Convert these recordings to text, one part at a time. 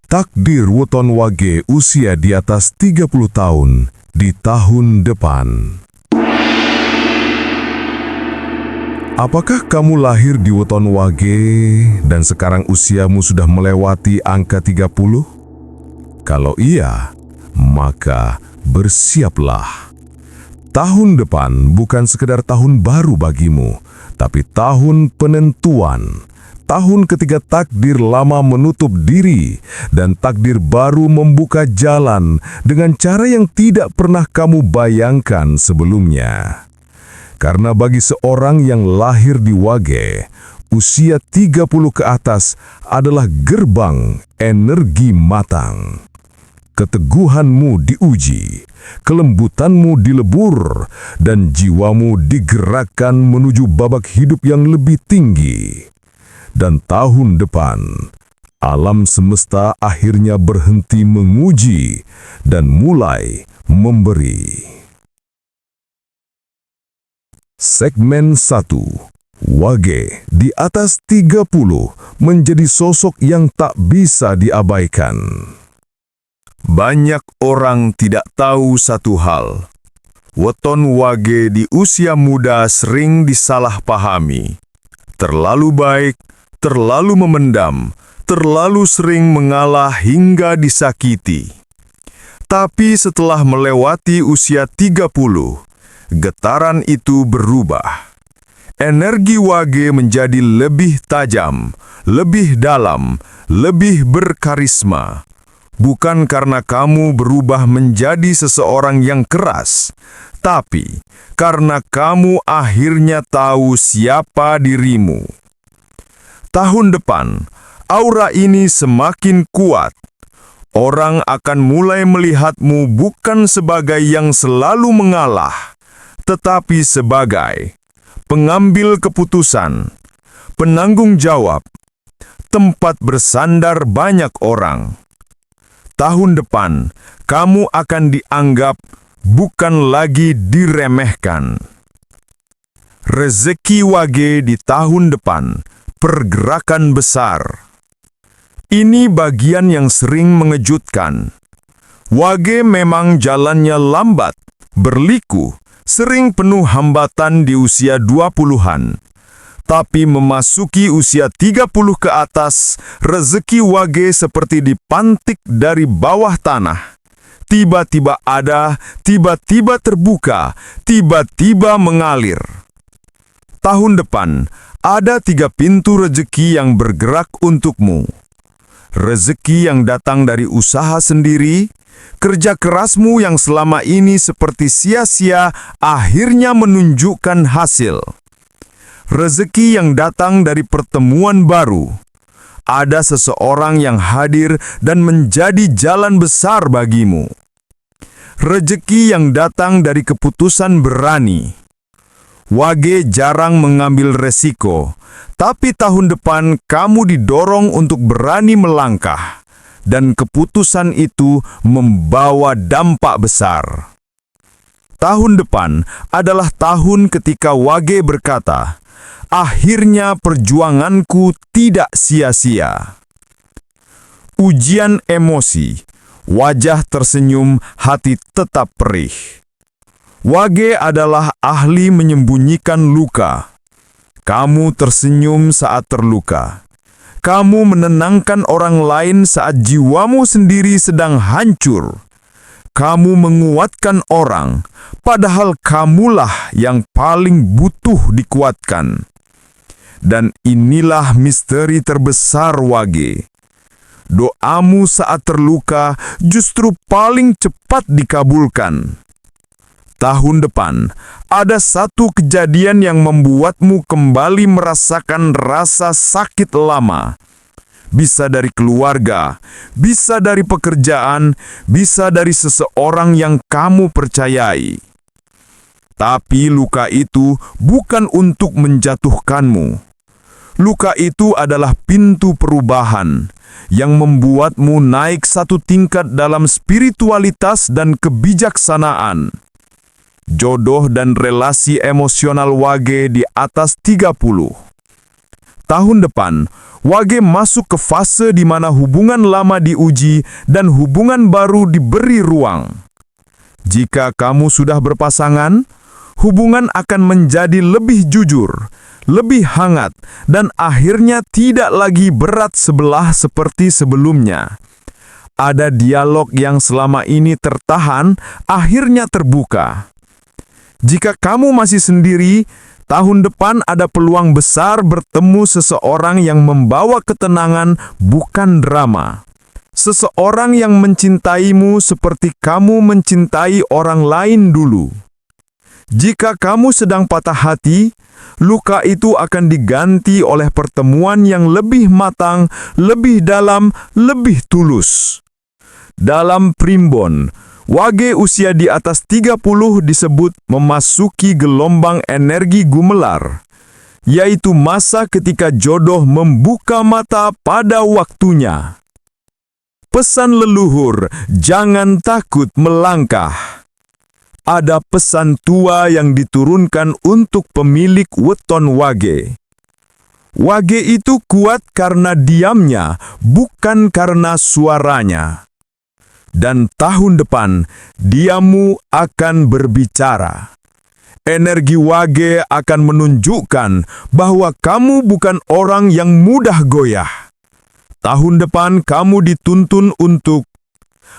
Takdir weton wage usia di atas 30 tahun di tahun depan. Apakah kamu lahir di weton wage dan sekarang usiamu sudah melewati angka 30? Kalau iya, maka bersiaplah. Tahun depan bukan sekedar tahun baru bagimu, tapi tahun penentuan. Tahun ketika takdir lama menutup diri dan takdir baru membuka jalan dengan cara yang tidak pernah kamu bayangkan sebelumnya. Karena bagi seorang yang lahir di wage, usia 30 ke atas adalah gerbang energi matang. Keteguhanmu diuji, kelembutanmu dilebur, dan jiwamu digerakkan menuju babak hidup yang lebih tinggi. Dan tahun depan, alam semesta akhirnya berhenti menguji dan mulai memberi. Segmen 1. Wage di atas 30 menjadi sosok yang tak bisa diabaikan. Banyak orang tidak tahu satu hal. Weton wage di usia muda sering disalahpahami. Terlalu baik, terlalu memendam, terlalu sering mengalah hingga disakiti. Tapi setelah melewati usia 30, getaran itu berubah. Energi wage menjadi lebih tajam, lebih dalam, lebih berkarisma. Bukan karena kamu berubah menjadi seseorang yang keras, tapi karena kamu akhirnya tahu siapa dirimu. Tahun depan, aura ini semakin kuat. Orang akan mulai melihatmu bukan sebagai yang selalu mengalah, tetapi sebagai pengambil keputusan, penanggung jawab, tempat bersandar banyak orang. Tahun depan, kamu akan dianggap bukan lagi diremehkan. Rezeki wage di tahun depan, pergerakan besar. Ini bagian yang sering mengejutkan. Wage memang jalannya lambat, berliku, sering penuh hambatan di usia 20-an. Tapi memasuki usia 30 ke atas, rezeki wage seperti dipantik dari bawah tanah. Tiba-tiba ada, tiba-tiba terbuka, tiba-tiba mengalir. Tahun depan, ada 3 pintu rezeki yang bergerak untukmu. Rezeki yang datang dari usaha sendiri, kerja kerasmu yang selama ini seperti sia-sia akhirnya menunjukkan hasil. Rezeki yang datang dari pertemuan baru. Ada seseorang yang hadir dan menjadi jalan besar bagimu. Rezeki yang datang dari keputusan berani. Wage jarang mengambil resiko, tapi tahun depan kamu didorong untuk berani melangkah, dan keputusan itu membawa dampak besar. Tahun depan adalah tahun ketika wage berkata, akhirnya perjuanganku tidak sia-sia. Ujian emosi, wajah tersenyum, hati tetap perih. Wage adalah ahli menyembunyikan luka. Kamu tersenyum saat terluka. Kamu menenangkan orang lain saat jiwamu sendiri sedang hancur. Kamu menguatkan orang, padahal kamulah yang paling butuh dikuatkan. Dan inilah misteri terbesar wage. Doamu saat terluka justru paling cepat dikabulkan. Tahun depan, ada satu kejadian yang membuatmu kembali merasakan rasa sakit lama. Bisa dari keluarga, bisa dari pekerjaan, bisa dari seseorang yang kamu percayai. Tapi luka itu bukan untuk menjatuhkanmu. Luka itu adalah pintu perubahan yang membuatmu naik satu tingkat dalam spiritualitas dan kebijaksanaan. Jodoh dan relasi emosional wage di atas 30. tahun depan, Wage masuk ke fase di mana hubungan lama diuji dan hubungan baru diberi ruang. Jika kamu sudah berpasangan, hubungan akan menjadi lebih jujur, lebih hangat, dan akhirnya tidak lagi berat sebelah seperti sebelumnya. Ada dialog yang selama ini tertahan, akhirnya terbuka. Jika kamu masih sendiri, tahun depan ada peluang besar bertemu seseorang yang membawa ketenangan, bukan drama. Seseorang yang mencintaimu seperti kamu mencintai orang lain dulu. Jika kamu sedang patah hati, luka itu akan diganti oleh pertemuan yang lebih matang, lebih dalam, lebih tulus. Dalam primbon, Wage usia di atas 30 disebut memasuki gelombang energi gumelar, yaitu masa ketika jodoh membuka mata pada waktunya. Pesan leluhur, jangan takut melangkah. Ada pesan tua yang diturunkan untuk pemilik weton Wage. Wage itu kuat karena diamnya, bukan karena suaranya. Dan tahun depan, diamu akan berbicara. Energi Wage akan menunjukkan bahwa kamu bukan orang yang mudah goyah. Tahun depan kamu dituntun untuk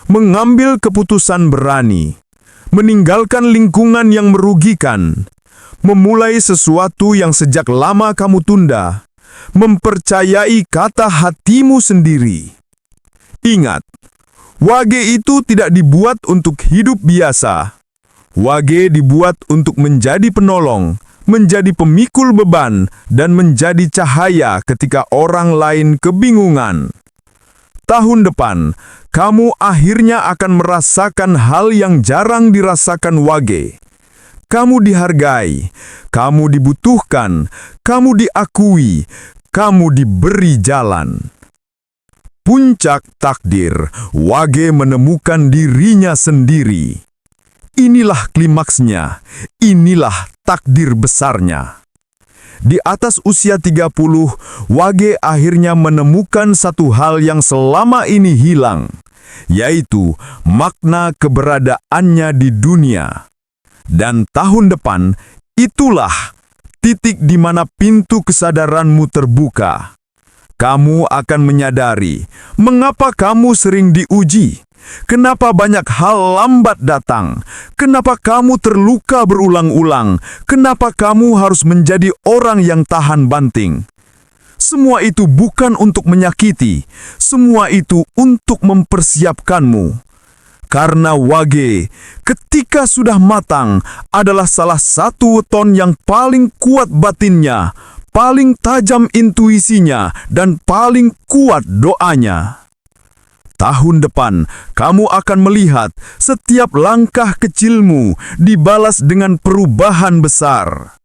mengambil keputusan berani, meninggalkan lingkungan yang merugikan, memulai sesuatu yang sejak lama kamu tunda, mempercayai kata hatimu sendiri. Ingat, Wage itu tidak dibuat untuk hidup biasa. Wage dibuat untuk menjadi penolong, menjadi pemikul beban, dan menjadi cahaya ketika orang lain kebingungan. Tahun depan, kamu akhirnya akan merasakan hal yang jarang dirasakan Wage. Kamu dihargai, kamu dibutuhkan, kamu diakui, kamu diberi jalan. Puncak takdir, Wage menemukan dirinya sendiri. Inilah klimaksnya, inilah takdir besarnya. Di atas usia 30, Wage akhirnya menemukan satu hal yang selama ini hilang, yaitu makna keberadaannya di dunia. Dan tahun depan, itulah titik di mana pintu kesadaranmu terbuka. Kamu akan menyadari mengapa kamu sering diuji, kenapa banyak hal lambat datang, kenapa kamu terluka berulang-ulang, kenapa kamu harus menjadi orang yang tahan banting. Semua itu bukan untuk menyakiti, semua itu untuk mempersiapkanmu. Karena Wage, ketika sudah matang, adalah salah satu weton yang paling kuat batinnya, paling tajam intuisinya, dan paling kuat doanya. Tahun depan, kamu akan melihat setiap langkah kecilmu dibalas dengan perubahan besar.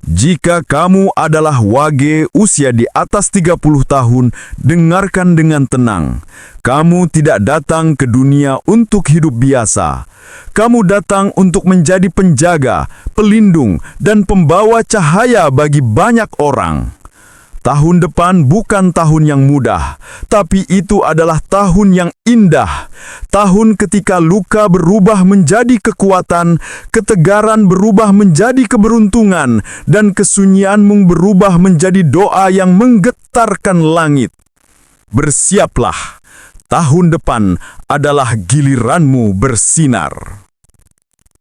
Jika kamu adalah Wage usia di atas 30 tahun, dengarkan dengan tenang. Kamu tidak datang ke dunia untuk hidup biasa. Kamu datang untuk menjadi penjaga, pelindung, dan pembawa cahaya bagi banyak orang. Tahun depan bukan tahun yang mudah, tapi itu adalah tahun yang indah. Tahun ketika luka berubah menjadi kekuatan, ketegaran berubah menjadi keberuntungan, dan kesunyianmu berubah menjadi doa yang menggetarkan langit. Bersiaplah, tahun depan adalah giliranmu bersinar.